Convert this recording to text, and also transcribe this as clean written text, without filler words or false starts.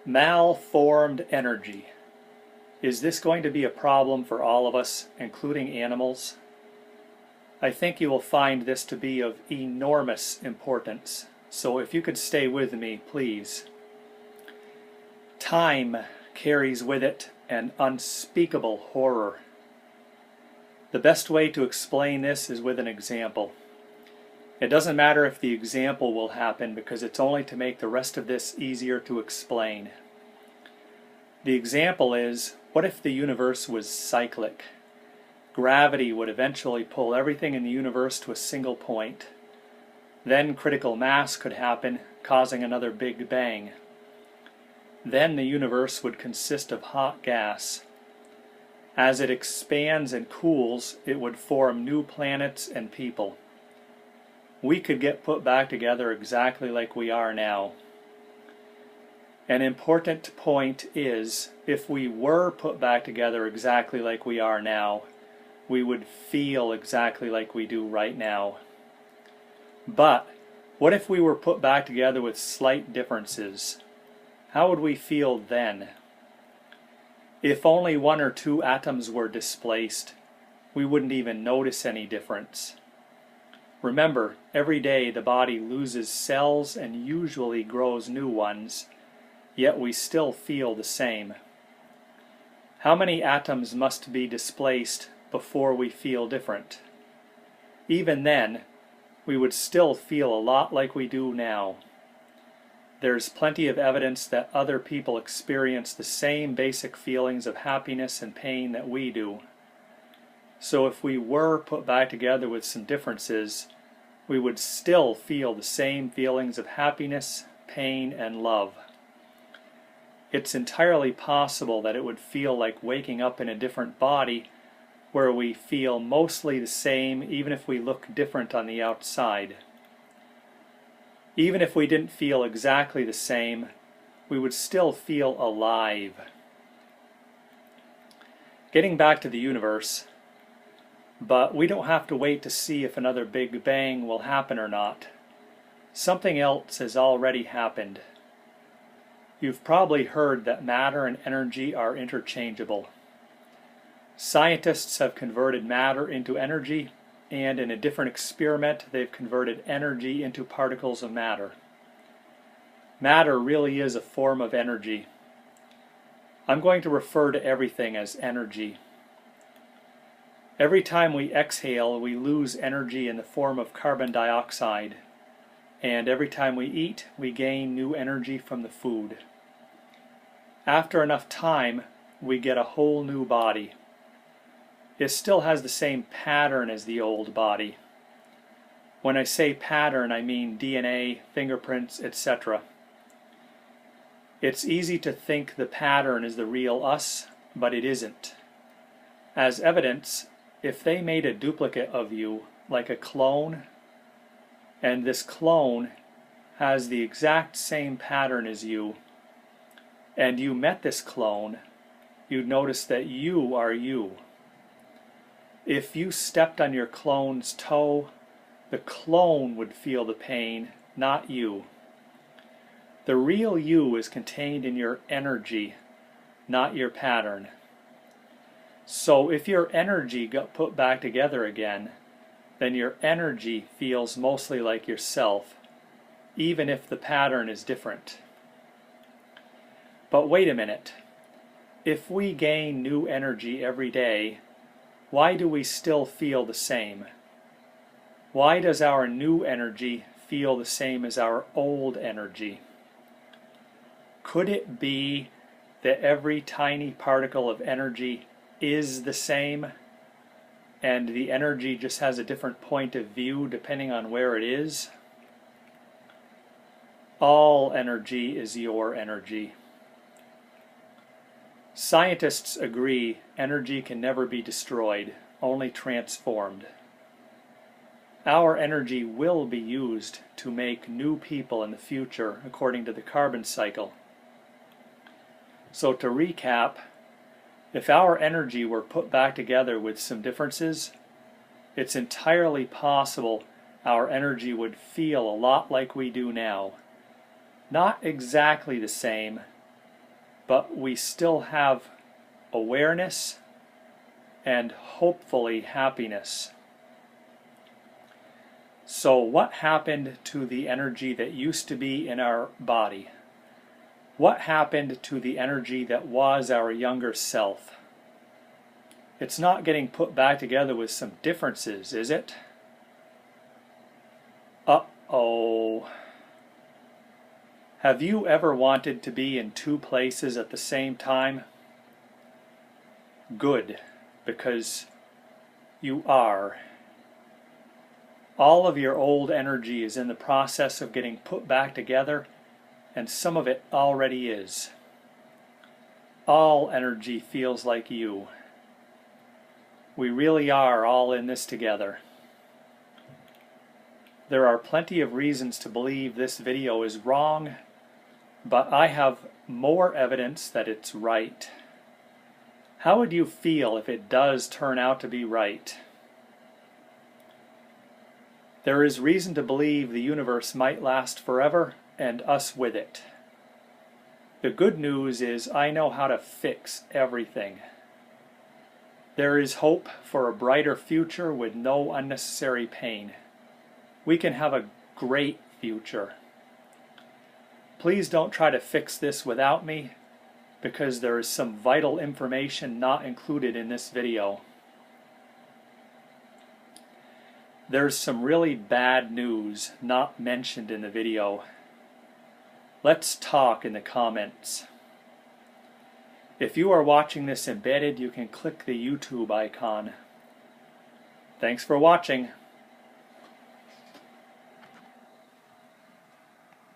Malformed energy. Is this going to be a problem for all of us, including animals? I think you will find this to be of enormous importance, so if you could stay with me, please. Time carries with it an unspeakable horror. The best way to explain this is with an example. It doesn't matter if the example will happen because it's only to make the rest of this easier to explain. The example is, what if the universe was cyclic? Gravity would eventually pull everything in the universe to a single point. Then critical mass could happen, causing another Big Bang. Then the universe would consist of hot gas. As it expands and cools, it would form new planets and people. We could get put back together exactly like we are now. An important point is, if we were put back together exactly like we are now, we would feel exactly like we do right now. But what if we were put back together with slight differences? How would we feel then? If only one or two atoms were displaced, we wouldn't even notice any difference. Remember, every day the body loses cells and usually grows new ones, yet we still feel the same. How many atoms must be displaced before we feel different? Even then, we would still feel a lot like we do now. There's plenty of evidence that other people experience the same basic feelings of happiness and pain that we do. So if we were put back together with some differences, we would still feel the same feelings of happiness, pain, and love. It's entirely possible that it would feel like waking up in a different body where we feel mostly the same even if we look different on the outside. Even if we didn't feel exactly the same, we would still feel alive. Getting back to the universe, but we don't have to wait to see if another Big Bang will happen or not. Something else has already happened. You've probably heard that matter and energy are interchangeable. Scientists have converted matter into energy, and in a different experiment they've converted energy into particles of matter. Matter really is a form of energy. I'm going to refer to everything as energy. Every time we exhale, we lose energy in the form of carbon dioxide, and every time we eat, we gain new energy from the food. After enough time, we get a whole new body. It still has the same pattern as the old body. When I say pattern, I mean DNA, fingerprints, etc. It's easy to think the pattern is the real us, but it isn't. As evidence, if they made a duplicate of you, like a clone, and this clone has the exact same pattern as you, and you met this clone, you'd notice that you are you. If you stepped on your clone's toe, the clone would feel the pain, not you. The real you is contained in your energy, not your pattern. So if your energy got put back together again, then your energy feels mostly like yourself, even if the pattern is different. But wait a minute. If we gain new energy every day, why do we still feel the same? Why does our new energy feel the same as our old energy? Could it be that every tiny particle of energy is the same, and the energy just has a different point of view depending on where it is? All energy is your energy. Scientists agree energy can never be destroyed, only transformed. Our energy will be used to make new people in the future according to the carbon cycle. So to recap, if our energy were put back together with some differences, it's entirely possible our energy would feel a lot like we do now. Not exactly the same, but we still have awareness and hopefully happiness. So what happened to the energy that used to be in our body? What happened to the energy that was our younger self? It's not getting put back together with some differences, is it? Uh-oh. Have you ever wanted to be in two places at the same time? Good, because you are. All of your old energy is in the process of getting put back together, and some of it already is. All energy feels like you. We really are all in this together. There are plenty of reasons to believe this video is wrong, but I have more evidence that it's right. How would you feel if it does turn out to be right? There is reason to believe the universe might last forever, and us with it. The good news is I know how to fix everything. There is hope for a brighter future with no unnecessary pain. We can have a great future. Please don't try to fix this without me, because there is some vital information not included in this video. There's some really bad news not mentioned in the video. Let's talk in the comments. If you are watching this embedded, you can click the YouTube icon. Thanks for watching.